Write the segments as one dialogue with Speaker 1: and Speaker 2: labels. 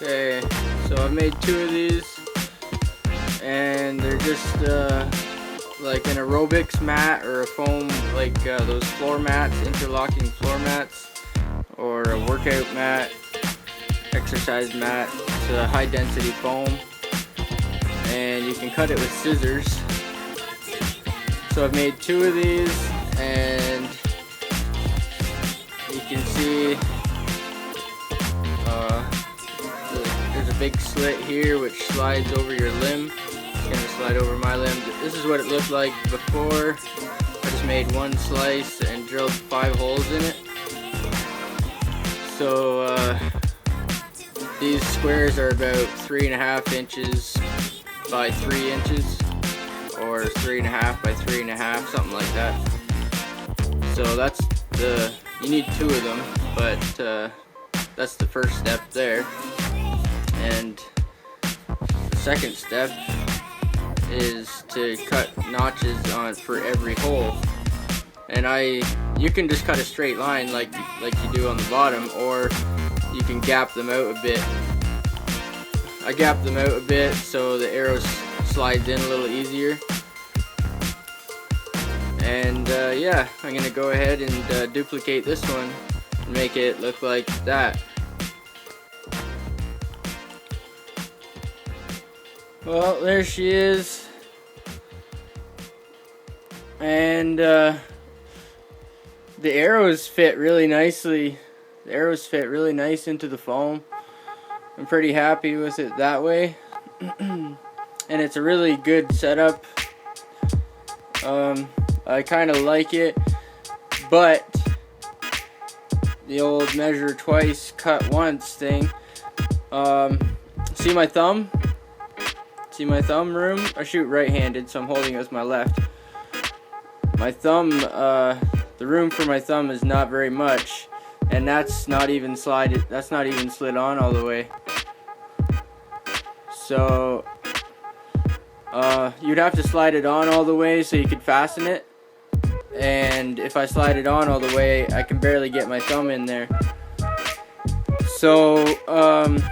Speaker 1: Okay, so I've made 2 of these, and they're just like an aerobics mat or a foam, like those floor mats, interlocking floor mats, or a workout mat, exercise mat. It's a high density foam, and you can cut it with scissors. So I've made 2 of these, and you can see there's a big slit here which slides over your limb. It's going to slide over my limb. This is what it looked like before. I just made 1 slice and drilled 5 holes in it. So these squares are about 3.5 inches by 3 inches, or 3.5 by 3.5, something like that. So that's you need 2 of them, but that's the first step there. And the second step is to cut notches on for every hole. And you can just cut a straight line like you do on the bottom, or you can gap them out a bit. I gap them out a bit so the arrow slides in a little easier. And yeah, I'm gonna go ahead and duplicate this one and make it look like that. Well, there she is, and the arrows fit really nicely. The arrows fit really nice into the foam. I'm pretty happy with it that way, and it's a really good setup. I kind of like it, but the old measure twice, cut once thing. See my thumb? See my thumb room? I shoot right-handed, so I'm holding it with my left. My thumb, the room for my thumb is not very much, and that's not even slid on all the way. So you'd have to slide it on all the way so you could fasten it. And if I slide it on all the way, I can barely get my thumb in there. So I'm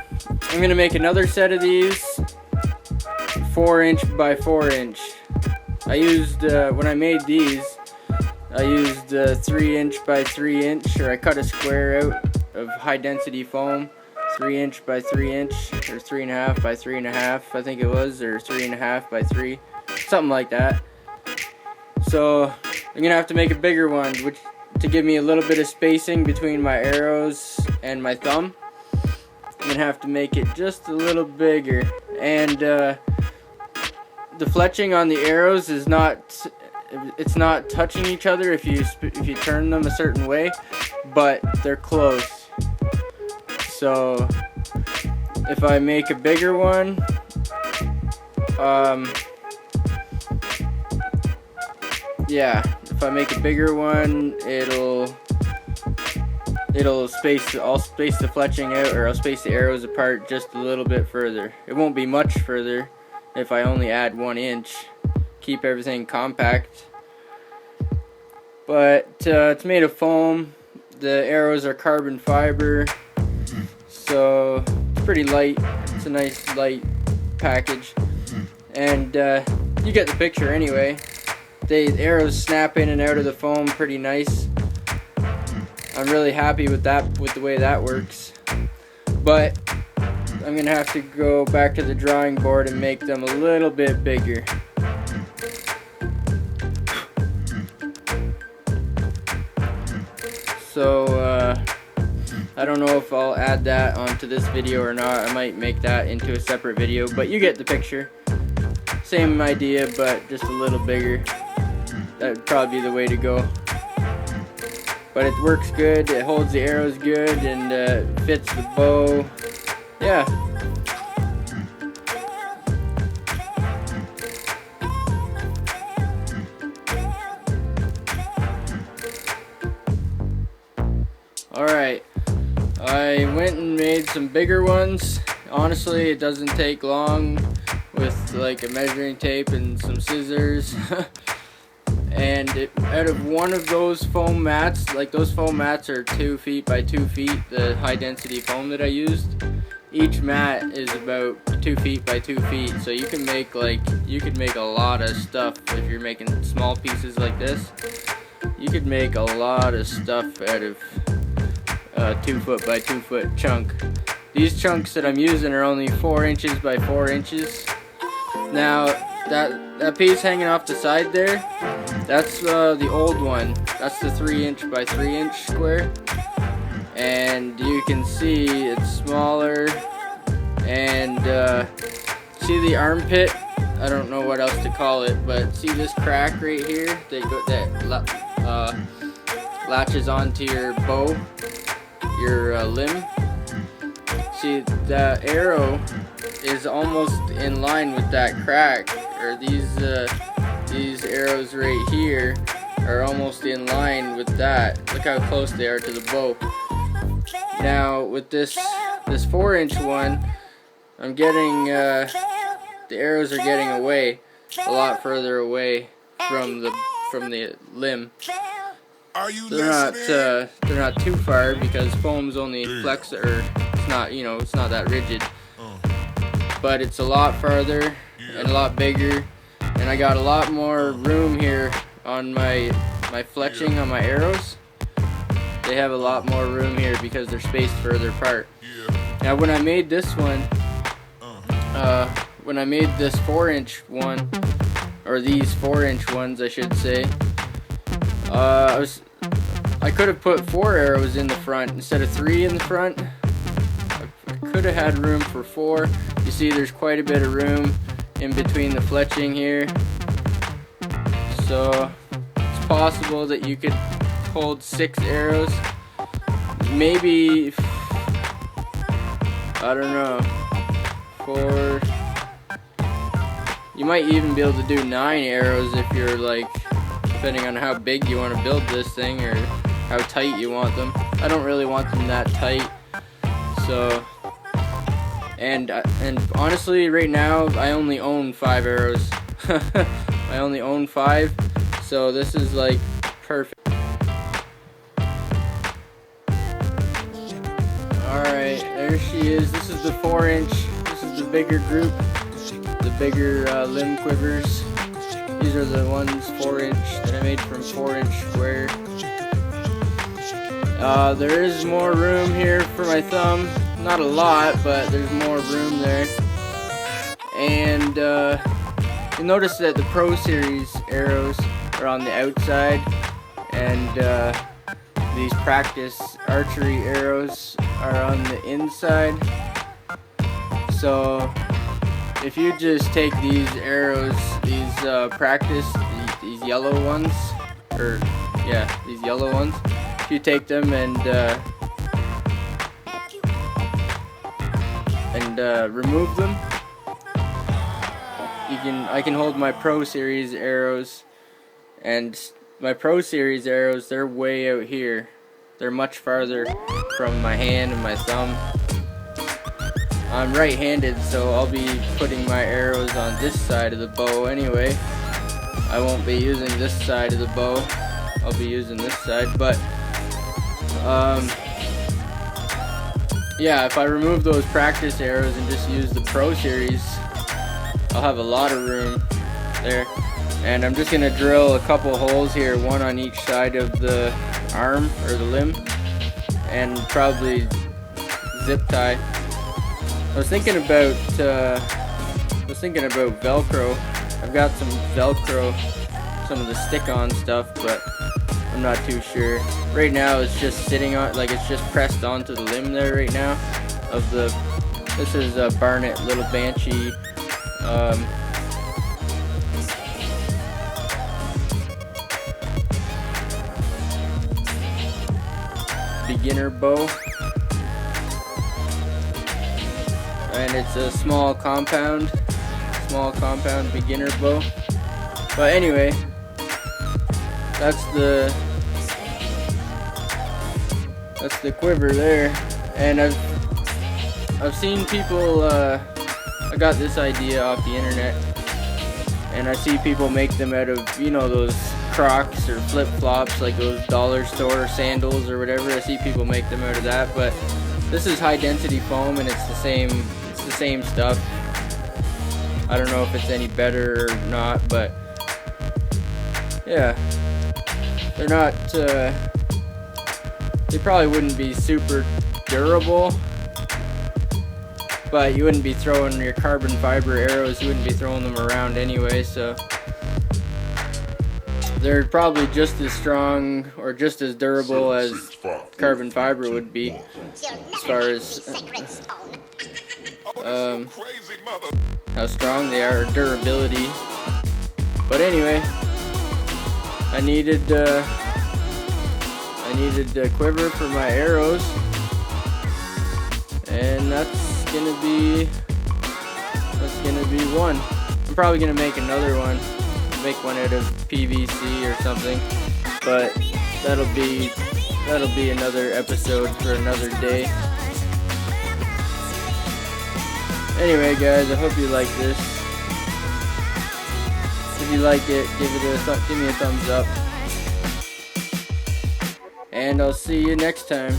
Speaker 1: gonna make another set of these, 4-inch by 4-inch. I used when I made these, I used 3-inch by 3-inch, or I cut a square out of high density foam, 3-inch by 3-inch, or 3.5 by 3.5, I think it was, or 3.5 by 3, something like that. So I'm gonna have to make a bigger one, to give me a little bit of spacing between my arrows and my thumb. I'm gonna have to make it just a little bigger, and the fletching on the arrows is not touching each other if you turn them a certain way, but they're close. So if I make a bigger one, yeah, if I make a bigger one, I'll space the fletching out, or I'll space the arrows apart just a little bit further. It won't be much further if I only add 1 inch. Keep everything compact. But it's made of foam. The arrows are carbon fiber, so it's pretty light. It's a nice light package, and you get the picture anyway. The arrows snap in and out of the foam pretty nice. I'm really happy with the way that works. But I'm gonna have to go back to the drawing board and make them a little bit bigger. So I don't know if I'll add that onto this video or not. I might make that into a separate video, but you get the picture. Same idea, but just a little bigger. That would probably be the way to go. But it works good, it holds the arrows good, and fits the bow. Yeah. Alright, I went and made some bigger ones. Honestly, it doesn't take long with like a measuring tape and some scissors. And out of one of those foam mats, like those foam mats are 2 feet by 2 feet, the high density foam that I used. each mat is about 2 feet by 2 feet, so you can make a lot of stuff if you're making small pieces like this. You could make a lot of stuff out of 2 foot by 2 foot chunk. These chunks that I'm using are only 4 inches by 4 inches. Now that piece hanging off the side there, that's the old one. That's the 3 inch by 3 inch square. And you can see it's smaller, and see the armpit, I don't know what else to call it, but see this crack right here that latches onto your bow, your limb. See, the arrow is almost in line with that crack, or these arrows right here are almost in line with that. Look how close they are to the bow. Now with this 4 inch one, I'm getting the arrows are getting away, a lot further away from the limb. They're not too far because foam's only flex, or it's not, you know, it's not that rigid. But it's a lot farther and a lot bigger, and I got a lot more room here on my fletching on my arrows. They have a lot more room here because they're spaced further apart. Now when I made this one, when I made this 4 inch one, or these 4 inch ones I should say, I could have put 4 arrows in the front instead of 3 in the front. I could have had room for 4. You see there's quite a bit of room in between the fletching here. So it's possible that you could hold 6 arrows. Maybe, I don't know, 4. You might even be able to do 9 arrows if you're like, depending on how big you want to build this thing or how tight you want them. I don't really want them that tight. So, and honestly, right now I only own 5 arrows. I only own 5, so this is like perfect. Alright, there she is. This is the 4 inch. This is the bigger group, the bigger limb quivers. These are the ones 4 inch that I made from 4 inch square. There is more room here for my thumb. Not a lot, but there's more room there. And you'll notice that the Pro Series arrows are on the outside, and these practice archery arrows are on the inside. So if you just take these arrows, these practice, these yellow ones, or yeah, these yellow ones, if you take them and remove them, I can hold my Pro Series arrows, and my Pro Series arrows, they're way out here. They're much farther from my hand and my thumb. I'm right-handed, so I'll be putting my arrows on this side of the bow anyway. I won't be using this side of the bow. I'll be using this side, but yeah, if I remove those practice arrows and just use the Pro Series, I'll have a lot of room there. And I'm just gonna drill a couple holes here, one on each side of the arm or the limb, and probably zip tie. I was thinking about Velcro. I've got some Velcro, some of the stick-on stuff, but I'm not too sure. Right now it's just sitting on, like it's just pressed onto the limb there right now. This is a Barnett Little Banshee. Beginner bow, and it's a small compound beginner bow. But anyway, that's the quiver there. And I've seen people, I got this idea off the internet, and I see people make them out of, you know, those Crocs or flip-flops, like those dollar store sandals or whatever. I see people make them out of that, but This is high density foam, and it's the same stuff. I don't know if it's any better or not, but yeah, they're not. They probably wouldn't be super durable, but you wouldn't be throwing your carbon fiber arrows. You wouldn't be throwing them around anyway, so they're probably just as strong or just as durable as carbon fiber would be, as far as how strong they are, durability. But anyway, I needed Quiver for my arrows, and that's gonna be one. I'm probably gonna make another one, make one out of PVC or something, but that'll be another episode for another day. Anyway, guys, I hope you like this. If you like it, give me a thumbs up, and I'll see you next time.